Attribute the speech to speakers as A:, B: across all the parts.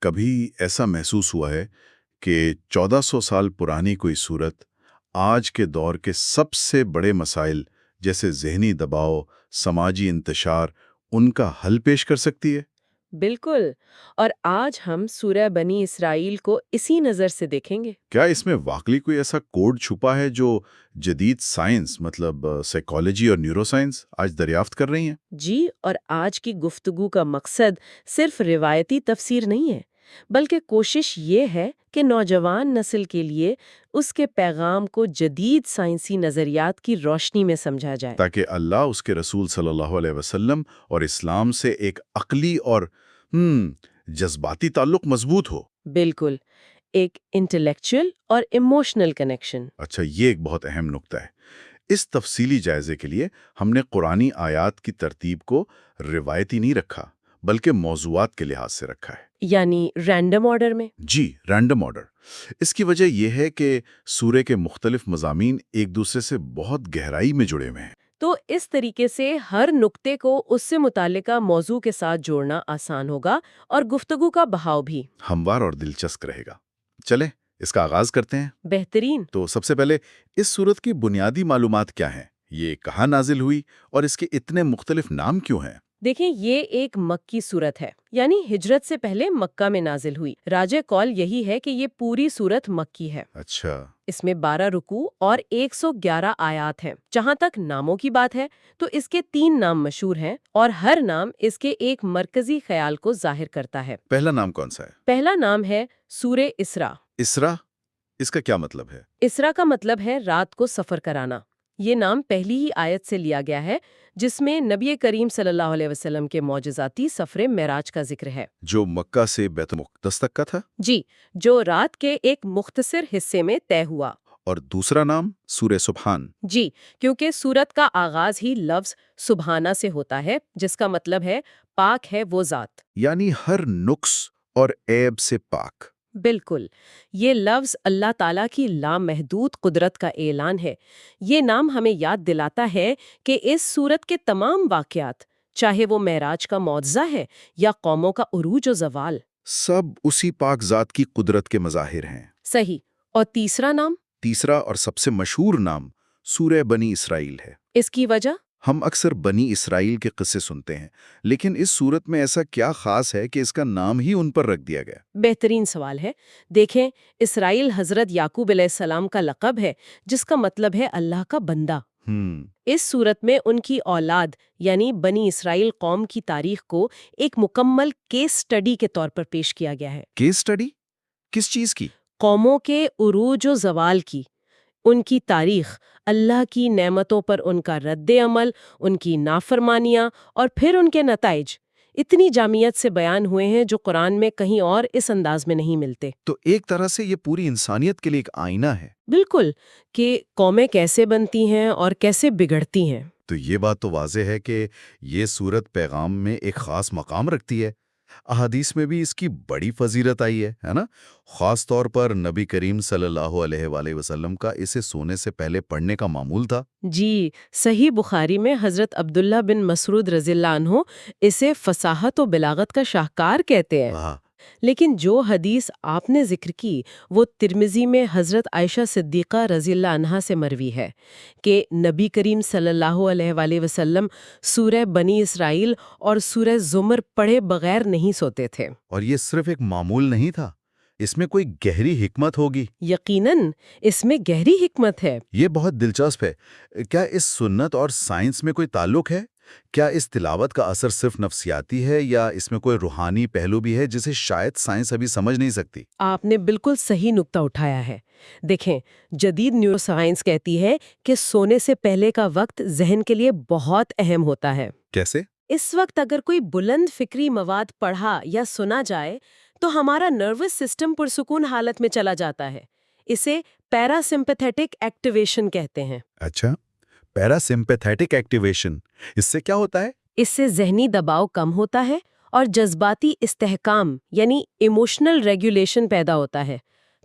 A: کبھی ایسا محسوس ہوا ہے کہ 1400 سال پرانی کوئی صورت آج کے دور کے سب سے بڑے مسائل جیسے ذہنی دباؤ، سماجی انتشار، ان کا حل پیش کر سکتی ہے؟
B: بالکل، اور آج ہم سورہ بنی اسرائیل کو اسی نظر سے دیکھیں گے۔
A: کیا اس میں واقعی کوئی ایسا کوڈ چھپا ہے جو جدید سائنس مطلب سائیکالوجی اور نیورو سائنس آج دریافت کر رہی ہیں؟
B: جی، اور آج کی گفتگو کا مقصد صرف روایتی تفسیر نہیں ہے، بلکہ کوشش یہ ہے کہ نوجوان نسل کے لیے اس کے پیغام کو جدید سائنسی نظریات کی روشنی میں سمجھا جائے۔
A: تاکہ اللہ، اس کے رسول صلی اللہ علیہ وسلم اور اسلام سے ایک عقلی اور جذباتی تعلق مضبوط ہو۔
B: بالکل، ایک انٹلیکچوئل اور ایموشنل کنیکشن۔
A: اچھا، یہ ایک بہت اہم نکتہ ہے۔ اس تفصیلی جائزے کے لیے ہم نے قرآنی آیات کی ترتیب کو روایتی نہیں رکھا، بلکہ موضوعات کے لحاظ سے رکھا ہے۔
B: یعنی رینڈم آرڈر میں۔
A: جی، رینڈم آرڈر۔ اس کی وجہ یہ ہے کہ سورے کے مختلف مضامین ایک دوسرے سے بہت گہرائی میں جڑے ہوئے ہیں۔
B: تو اس طریقے سے ہر نقطے کو اس سے متعلقہ موضوع کے ساتھ جوڑنا آسان ہوگا اور گفتگو کا بہاؤ بھی
A: ہموار اور دلچسپ رہے گا۔ چلیں اس کا آغاز کرتے ہیں۔
B: بہترین۔
A: تو سب سے پہلے اس سورت کی بنیادی معلومات کیا ہیں؟ یہ کہاں نازل ہوئی اور اس کے اتنے مختلف نام کیوں ہیں؟
B: دیکھیں، یہ ایک مکی صورت ہے، یعنی ہجرت سے پہلے مکہ میں نازل ہوئی۔ راجہ قول یہی ہے کہ یہ پوری صورت مکی ہے۔
A: اچھا۔
B: اس میں 12 رکوع اور 111 آیات ہیں۔ جہاں تک ناموں کی بات ہے تو اس کے 3 نام مشہور ہیں اور ہر نام اس کے ایک مرکزی خیال کو ظاہر کرتا ہے۔
A: پہلا نام کون سا ہے؟
B: پہلا نام ہے سورہ اسراء۔
A: اسراء، اس کا کیا مطلب ہے؟
B: اسراء کا مطلب ہے رات کو سفر کرانا۔ یہ نام پہلی ہی آیت سے لیا گیا ہے جس میں نبی کریم صلی اللہ علیہ وسلم کے معجزاتی سفر معراج کا ذکر ہے،
A: جو مکہ سے بیت المقدس تک کا تھا؟
B: جی، جو رات کے ایک مختصر حصے میں طے ہوا۔
A: اور دوسرا نام سورہ سبحان؟
B: جی، کیونکہ سورت کا آغاز ہی لفظ سبحانہ سے ہوتا ہے، جس کا مطلب ہے پاک ہے وہ ذات۔
A: یعنی ہر نقص اور عیب سے پاک۔
B: بالکل، یہ لفظ اللہ تعالیٰ کی لامحدود قدرت کا اعلان ہے۔ یہ نام ہمیں یاد دلاتا ہے کہ اس سورت کے تمام واقعات، چاہے وہ معراج کا معجزہ ہے یا قوموں کا عروج و زوال،
A: سب اسی پاک ذات کی قدرت کے مظاہر ہیں۔
B: صحیح۔ اور تیسرا نام؟
A: تیسرا اور سب سے مشہور نام سورہ بنی اسرائیل ہے۔
B: اس کی وجہ؟
A: ہم اکثر بنی اسرائیل کے قصے سنتے ہیں، لیکن اس صورت میں ایسا کیا خاص ہے کہ اس کا نام ہی ان پر رکھ دیا گیا؟
B: بہترین سوال ہے۔ دیکھیں، اسرائیل حضرت یعقوب علیہ السلام کا لقب ہے، جس کا مطلب ہے اللہ کا بندہ۔ اس صورت میں ان کی اولاد یعنی بنی اسرائیل قوم کی تاریخ کو ایک مکمل کیس سٹڈی کے طور پر پیش کیا گیا ہے۔
A: Case study? کس چیز کی؟
B: قوموں کے عروج و زوال کی، ان کی تاریخ، اللہ کی نعمتوں پر ان کا رد عمل، ان کی نافرمانیاں اور پھر ان کے نتائج اتنی جامعیت سے بیان ہوئے ہیں جو قرآن میں کہیں اور اس انداز میں نہیں ملتے۔
A: تو ایک طرح سے یہ پوری انسانیت کے لیے ایک آئینہ ہے۔
B: بالکل، کہ قومیں کیسے بنتی ہیں اور کیسے بگڑتی ہیں۔
A: تو یہ بات تو واضح ہے کہ یہ سورت پیغام میں ایک خاص مقام رکھتی ہے۔ احادیث میں بھی اس کی بڑی فضیلت آئی ہے نا؟ خاص طور پر نبی کریم صلی اللہ علیہ وآلہ وسلم کا اسے سونے سے پہلے پڑھنے کا معمول تھا۔
B: جی، صحیح بخاری میں حضرت عبداللہ بن مسعود رضی اللہ عنہ اسے فصاحت و بلاغت کا شاہکار کہتے ہیں۔ لیکن جو حدیث آپ نے ذکر کی وہ ترمذی میں حضرت عائشہ صدیقہ رضی اللہ عنہا سے مروی ہے کہ نبی کریم صلی اللہ علیہ وآلہ وسلم سورہ بنی اسرائیل اور سورہ زمر پڑھے بغیر نہیں سوتے تھے۔
A: اور یہ صرف ایک معمول نہیں تھا، اس میں کوئی گہری حکمت ہوگی۔
B: یقیناً اس میں گہری حکمت ہے۔
A: یہ بہت دلچسپ ہے۔ کیا اس سنت اور سائنس میں کوئی تعلق ہے؟ کیا اس تلاوت کا اثر صرف نفسیاتی ہے یا اس میں کوئی روحانی پہلو بھی ہے جسے شاید سائنس ابھی سمجھ نہیں سکتی؟
B: آپ نے بالکل صحیح نقطہ اٹھایا ہے۔ دیکھیں، جدید نیورو سائنس کہتی ہے کہ سونے سے پہلے کا وقت ذہن کے لیے بہت اہم ہوتا ہے۔
A: کیسے؟
B: اس وقت اگر کوئی بلند فکری مواد پڑھا یا سنا جائے تو ہمارا نروس سسٹم پرسکون حالت میں چلا جاتا ہے۔ اسے پیرا سمپیتھیٹک ایکٹیویشن کہتے ہیں۔
A: اچھا، پیرا سمپیتھیٹک ایکٹیویشن، اس سے کیا ہوتا ہے؟
B: اس سے ذہنی دباؤ کم ہوتا ہے اور جذباتی استحکام یعنی ایموشنل ریگولیشن پیدا ہوتا ہے۔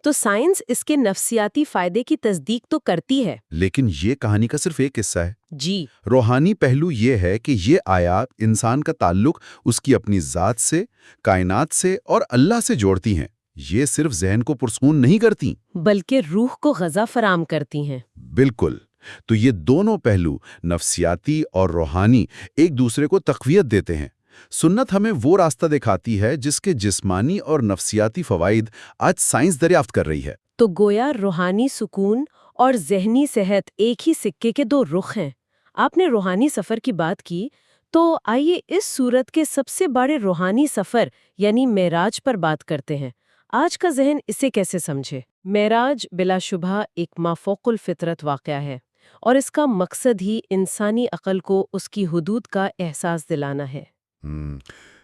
B: تو سائنس اس کے نفسیاتی فائدے کی تصدیق تو کرتی ہے۔
A: لیکن یہ کہانی کا صرف ایک حصہ ہے۔
B: جی،
A: روحانی پہلو یہ ہے کہ یہ آیات انسان کا تعلق اس کی اپنی ذات سے، کائنات سے اور اللہ سے جوڑتی ہیں۔ یہ صرف ذہن کو پرسکون نہیں کرتی،
B: بلکہ روح کو غذا فراہم کرتی ہیں۔
A: بالکل۔ تو یہ دونوں پہلو، نفسیاتی اور روحانی، ایک دوسرے کو تقویت دیتے ہیں۔ سنت ہمیں وہ راستہ دکھاتی ہے جس کے جسمانی اور نفسیاتی فوائد آج سائنس دریافت کر رہی ہے۔
B: تو گویا روحانی سکون اور ذہنی صحت ایک ہی سکے کے دو رخ ہیں۔ آپ نے روحانی سفر کی بات کی، تو آئیے اس سورت کے سب سے بڑے روحانی سفر یعنی معراج پر بات کرتے ہیں۔ آج کا ذہن اسے کیسے سمجھے؟ معراج بلا شبہ ایک مافوق الفطرت واقعہ ہے، اور اس کا مقصد ہی انسانی عقل کو اس کی حدود کا احساس دلانا ہے۔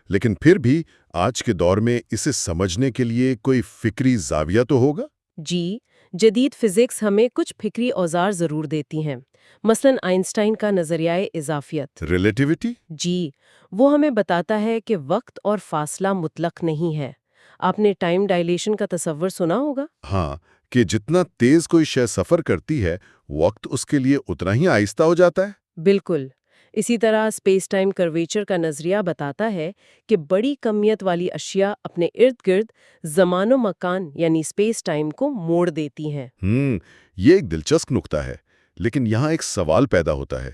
C: لیکن پھر بھی آج کے دور میں اسے سمجھنے کے لیے کوئی فکری زاویہ تو ہوگا؟
B: جی، جدید فزکس ہمیں کچھ فکری اوزار ضرور دیتی ہیں، مثلاً آئنسٹائن کا نظریۂ اضافیت۔
C: ریلیٹیوٹی؟
B: جی، وہ ہمیں بتاتا ہے کہ وقت اور فاصلہ مطلق نہیں ہے۔ آپ نے ٹائم ڈائلیشن کا تصور سنا ہوگا؟
C: ہاں، کہ جتنا تیز کوئی شے سفر کرتی ہے وقت اس کے لیے اتنا ہی آہستہ ہو جاتا ہے۔
B: بالکل۔ اسی طرح اسپیس ٹائم کرویچر کا نظریہ بتاتا ہے کہ بڑی کمیت والی اشیاء اپنے ارد گرد زمان و مکان یعنی اسپیس ٹائم کو موڑ دیتی ہیں۔
C: یہ ایک دلچسپ نکتہ ہے، لیکن یہاں ایک سوال پیدا ہوتا ہے،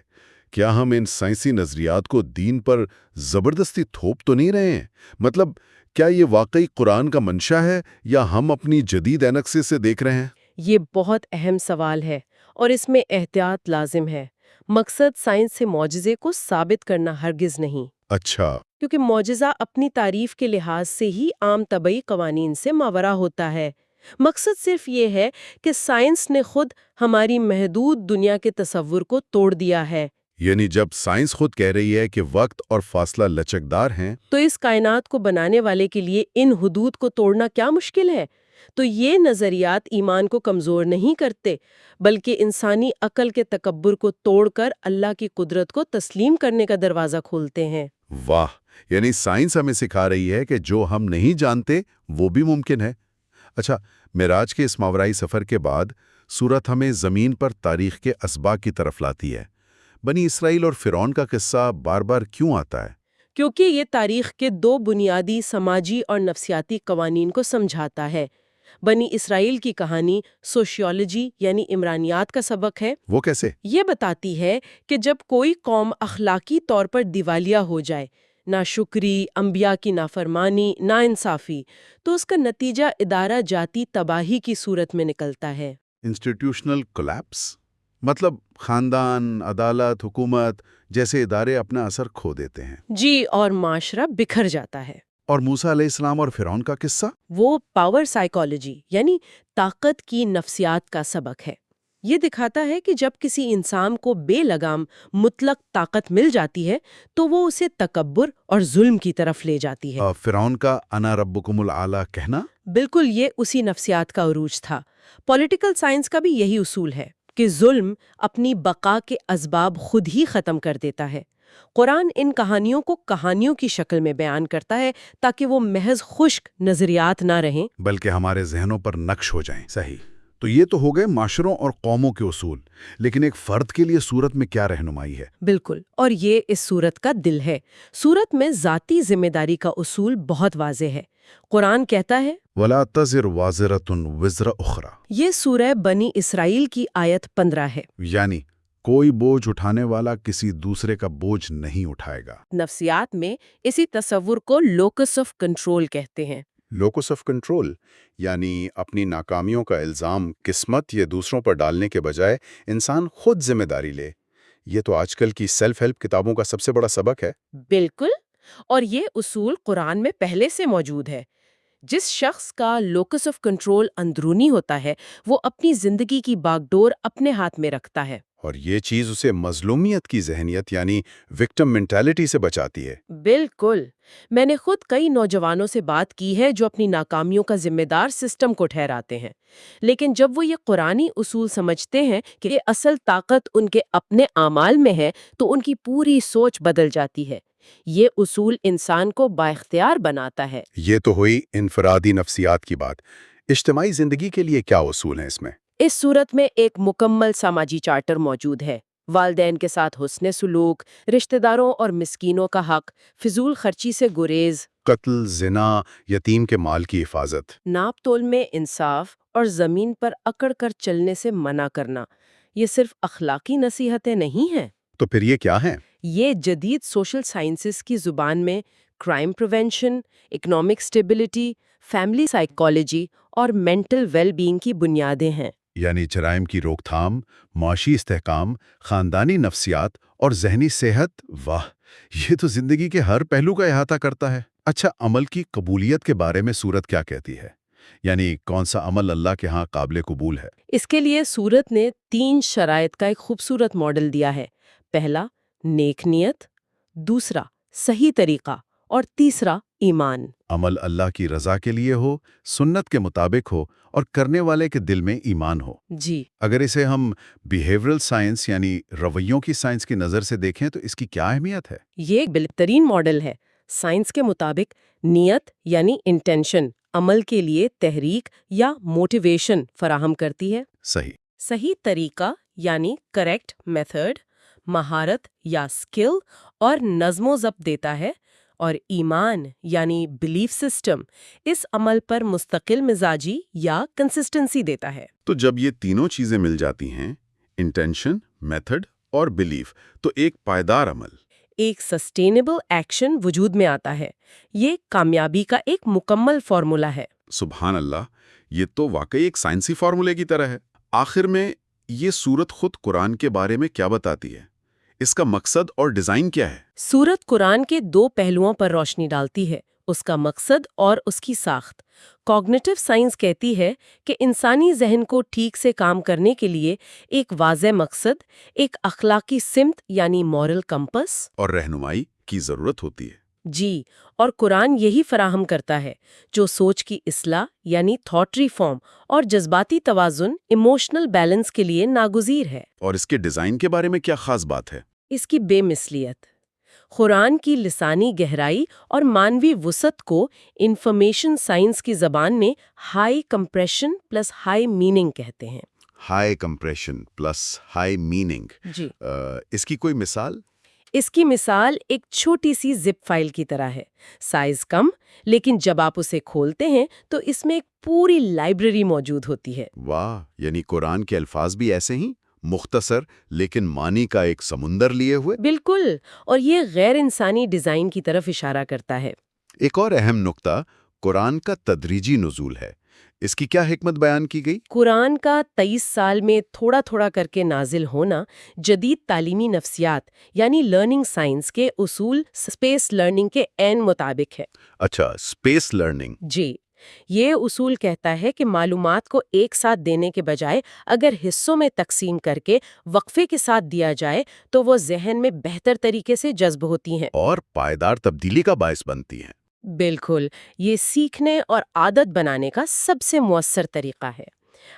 C: کیا ہم ان سائنسی نظریات کو دین پر زبردستی تھوپ تو نہیں رہے ہیں؟ مطلب کیا یہ واقعی قرآن کا منشا ہے یا ہم اپنی جدید اینک سے اسے دیکھ رہے ہیں؟
B: یہ بہت اہم سوال ہے، اور اس میں احتیاط لازم ہے۔ مقصد سائنس سے معجزے کو ثابت کرنا ہرگز نہیں،
C: اچھا،
B: کیونکہ معجزہ اپنی تعریف کے لحاظ سے ہی عام طبعی قوانین سے ماورا ہوتا ہے۔ مقصد صرف یہ ہے کہ سائنس نے خود ہماری محدود دنیا کے تصور کو توڑ دیا ہے۔
C: یعنی جب سائنس خود کہہ رہی ہے کہ وقت اور فاصلہ لچکدار ہیں،
B: تو اس کائنات کو بنانے والے کے لیے ان حدود کو توڑنا کیا مشکل ہے؟ تو یہ نظریات ایمان کو کمزور نہیں کرتے، بلکہ انسانی عقل کے تکبر کو توڑ کر اللہ کی قدرت کو تسلیم کرنے کا دروازہ کھولتے ہیں۔
C: واہ! یعنی سائنس ہمیں سکھا رہی ہے کہ جو ہم نہیں جانتے وہ بھی ممکن ہے۔ اچھا، معراج کے اس ماورائی سفر کے بعد سورت ہمیں زمین پر تاریخ کے اسباق کی طرف لاتی ہے۔ بنی اسرائیل اور فرعون کا قصہ بار بار کیوں آتا ہے؟
B: کیونکہ یہ تاریخ کے دو بنیادی سماجی اور نفسیاتی قوانین کو سمجھاتا ہے۔ بنی اسرائیل کی کہانی سوشیولوجی یعنی عمرانیات کا سبق ہے۔
C: وہ کیسے؟
B: یہ بتاتی ہے کہ جب کوئی قوم اخلاقی طور پر دیوالیہ ہو جائے، ناشکری، انبیاء کی نافرمانی، ناانصافی، تو اس کا نتیجہ ادارہ جاتی تباہی کی صورت میں نکلتا ہے۔
A: انسٹیٹیوشنل کولیپس، مطلب خاندان، عدالت، حکومت جیسے ادارے اپنا اثر کھو دیتے ہیں۔
B: جی، اور معاشرہ بکھر جاتا ہے۔
A: اور موسیٰ علیہ السلام اور فرعون کا قصہ؟
B: وہ پاور سائیکالوجی یعنی طاقت کی نفسیات کا سبق ہے۔ یہ دکھاتا ہے کہ جب کسی انسان کو بے لگام مطلق طاقت مل جاتی ہے تو وہ اسے تکبر اور ظلم کی طرف لے جاتی ہے۔
A: فرعون کا انا ربکم العالی کہنا؟
B: بالکل، یہ اسی نفسیات کا عروج تھا۔ پولیٹیکل سائنس کا بھی یہی اصول ہے کہ ظلم اپنی بقا کے اسباب خود ہی ختم کر دیتا ہے۔ قرآن ان کہانیوں کو کہانیوں کی شکل میں بیان کرتا ہے تاکہ وہ محض خشک نظریات نہ رہیں،
A: بلکہ ہمارے ذہنوں پر نقش ہو جائیں۔ صحیح۔ تو یہ تو ہو گئے معاشروں اور قوموں کے اصول، لیکن ایک فرد کے لیے سورت میں کیا رہنمائی ہے؟
B: بالکل، اور یہ اس سورت کا دل ہے۔ سورت میں ذاتی ذمہ داری کا اصول بہت واضح ہے۔ قرآن کہتا ہے
A: وَلَا تَزِرُ وَازِرَةٌ وِزْرَ أُخْرَى،
B: یہ سورہ بنی اسرائیل کی آیت 15 ہے۔
A: یعنی کوئی بوجھ اٹھانے والا کسی دوسرے کا بوجھ نہیں اٹھائے گا۔
B: نفسیات میں اسی تصور کو لوکس آف کنٹرول کہتے ہیں۔
C: لوکس آف کنٹرول یعنی اپنی ناکامیوں کا الزام قسمت یا دوسروں پر ڈالنے کے بجائے انسان خود ذمہ داری لے۔ یہ تو آج کل کی سیلف ہیلپ کتابوں کا سب سے بڑا سبق ہے۔
B: بالکل، اور یہ اصول قرآن میں پہلے سے موجود ہے۔ جس شخص کا لوکس آف کنٹرول اندرونی ہوتا ہے وہ اپنی زندگی کی باغ ڈور اپنے ہاتھ میں رکھتا ہے۔
C: اور یہ چیز اسے مظلومیت کی ذہنیت یعنی وکٹم مینٹالٹی سے بچاتی ہے۔
B: بالکل، میں نے خود کئی نوجوانوں سے بات کی ہے جو اپنی ناکامیوں کا ذمہ دار سسٹم کو ٹھہراتے ہیں، لیکن جب وہ یہ قرآنی اصول سمجھتے ہیں کہ اصل طاقت ان کے اپنے اعمال میں ہے تو ان کی پوری سوچ بدل جاتی ہے۔ یہ اصول انسان کو بااختیار بناتا ہے۔
C: یہ تو ہوئی انفرادی نفسیات کی بات۔ اجتماعی زندگی کے لیے کیا اصول ہیں اس میں؟
B: اس صورت میں ایک مکمل سماجی چارٹر موجود ہے۔ والدین کے ساتھ حسن سلوک، رشتہ داروں اور مسکینوں کا حق، فضول خرچی سے گریز،
C: قتل، زنا، یتیم کے مال کی حفاظت۔
B: ناپ تول میں انصاف اور زمین پر اکڑ کر چلنے سے منع کرنا، یہ صرف اخلاقی نصیحتیں نہیں ہیں۔
C: تو پھر یہ کیا ہیں؟
B: یہ جدید سوشل سائنسز کی زبان میں crime prevention, economic stability, family psychology اور مینٹل ویل بینگ کی بنیادیں ہیں۔
C: یعنی جرائم کی روک تھام، معاشی استحکام، خاندانی نفسیات اور ذہنی صحت۔ واہ، یہ تو زندگی کے ہر پہلو کا احاطہ کرتا ہے۔ اچھا، عمل کی قبولیت کے بارے میں سورت کیا کہتی ہے؟ یعنی کون سا عمل اللہ کے ہاں قابل قبول ہے؟
B: اس کے لیے سورت نے 3 شرائط کا ایک خوبصورت ماڈل دیا ہے۔ پہلا، نیک نیت، دوسرا، صحیح طریقہ، اور تیسرا، ایمان۔
C: عمل اللہ کی رضا کے لیے ہو، سنت کے مطابق ہو اور کرنے والے کے دل میں ایمان ہو۔
B: جی،
C: اگر اسے ہم بیہیورل سائنس یعنی رویوں کی سائنس کی نظر سے دیکھیں تو اس کی کیا اہمیت ہے؟
B: یہ ایک بہترین ماڈل ہے۔ سائنس کے مطابق نیت یعنی انٹینشن عمل کے لیے تحریک یا موٹیویشن فراہم کرتی ہے۔
C: صحیح۔
B: صحیح طریقہ یعنی کریکٹ میتھڈ مہارت یا اسکل اور نظم و ضبط دیتا ہے، اور ایمان یعنی بلیف سسٹم اس عمل پر مستقل مزاجی یا کنسسٹنسی دیتا ہے۔
C: تو جب یہ تینوں چیزیں مل جاتی ہیں، انٹینشن، میتھڈ اور بلیف، تو ایک پائیدار عمل،
B: ایک سسٹینیبل ایکشن وجود میں آتا ہے۔ یہ کامیابی کا ایک مکمل فارمولا ہے۔
C: سبحان اللہ، یہ تو واقعی ایک سائنسی فارمولے کی طرح ہے۔ آخر میں یہ سورت خود قرآن کے بارے میں کیا بتاتی ہے؟ اس کا مقصد اور ڈیزائن کیا ہے؟
B: سورت قرآن کے 2 پہلوؤں پر روشنی ڈالتی ہے، اس کا مقصد اور اس کی ساخت۔ کوگنیٹو سائنس کہتی ہے کہ انسانی ذہن کو ٹھیک سے کام کرنے کے لیے ایک واضح مقصد، ایک اخلاقی سمت یعنی مورل کمپس
C: اور رہنمائی کی ضرورت ہوتی ہے۔
B: جی، اور قرآن یہی فراہم کرتا ہے، جو سوچ کی اصلاح یعنی تھاٹ ریفارم اور جذباتی توازن ایموشنل بیلنس کے لیے ناگزیر ہے۔
C: اور اس کے ڈیزائن کے بارے میں کیا خاص بات ہے؟
B: اس کی بے مثلیت، قرآن کی لسانی گہرائی اور مانوی وسعت کو انفارمیشن سائنس کی زبان میں high compression plus high meaning کہتے ہیں۔
C: High compression plus high meaning.
B: جی،
C: اس کی کوئی مثال؟
B: اس کی مثال ایک چھوٹی سی زپ فائل کی طرح ہے، سائز کم، لیکن جب آپ اسے کھولتے ہیں تو اس میں ایک پوری لائبریری موجود ہوتی ہے۔
C: واہ، یعنی قرآن کے الفاظ بھی ایسے ہی مختصر لیکن معنی کا ایک سمندر لیے ہوئے۔
B: بالکل، اور یہ غیر انسانی ڈیزائن کی طرف اشارہ کرتا ہے۔
C: ایک اور اہم نقطہ قرآن کا تدریجی نزول ہے۔ اس کی کیا حکمت بیان کی گئی؟
B: قرآن کا 23 سال میں تھوڑا تھوڑا کر کے نازل ہونا جدید تعلیمی نفسیات یعنی لرننگ سائنس کے اصول اسپیس لرننگ کے عین مطابق ہے۔
C: اچھا، اسپیس لرننگ۔
B: جی، یہ اصول کہتا ہے کہ معلومات کو ایک ساتھ دینے کے بجائے اگر حصوں میں تقسیم کر کے وقفے کے ساتھ دیا جائے تو وہ ذہن میں بہتر طریقے سے جذب ہوتی ہیں
C: اور پائیدار تبدیلی کا باعث بنتی ہیں۔
B: بالکل، یہ سیکھنے اور عادت بنانے کا سب سے مؤثر طریقہ ہے۔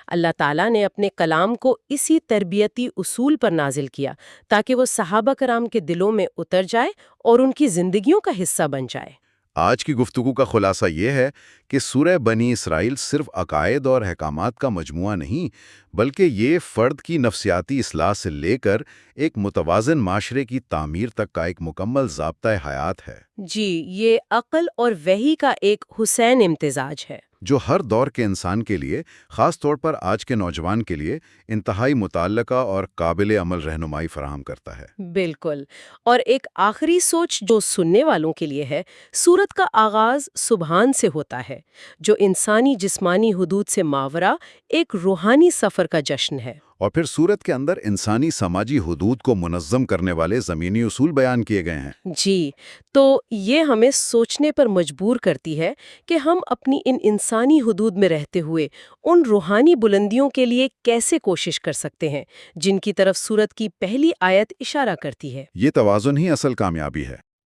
B: اللہ تعالیٰ نے اپنے کلام کو اسی تربیتی اصول پر نازل کیا تاکہ وہ صحابہ کرام کے دلوں میں اتر جائے اور ان کی زندگیوں کا حصہ بن جائے۔
C: آج کی گفتگو کا خلاصہ یہ ہے کہ سورہ بنی اسرائیل صرف عقائد اور احکامات کا مجموعہ نہیں، بلکہ یہ فرد کی نفسیاتی اصلاح سے لے کر ایک متوازن معاشرے کی تعمیر تک کا ایک مکمل ضابطۂ حیات ہے،
B: جی، یہ عقل اور وحی کا ایک حسین امتزاج ہے
C: جو ہر دور کے انسان کے لیے، خاص طور پر آج کے نوجوان کے لیے، انتہائی متعلقہ اور قابل عمل رہنمائی فراہم کرتا ہے۔
B: بالکل، اور ایک آخری سوچ جو سننے والوں کے لیے ہے، سورت کا آغاز سبحان سے ہوتا ہے، جو انسانی جسمانی حدود سے ماورا ایک روحانی سفر کا جشن ہے۔
C: اور پھر سورت کے اندر انسانی سماجی حدود کو منظم کرنے والے زمینی اصول بیان کیے گئے ہیں۔
B: جی، تو یہ ہمیں سوچنے پر مجبور کرتی ہے کہ ہم اپنی ان انسانی حدود میں رہتے ہوئے ان روحانی بلندیوں کے لیے کیسے کوشش کر سکتے ہیں جن کی طرف سورت کی پہلی آیت اشارہ کرتی ہے۔
C: یہ توازن ہی اصل کامیابی ہے۔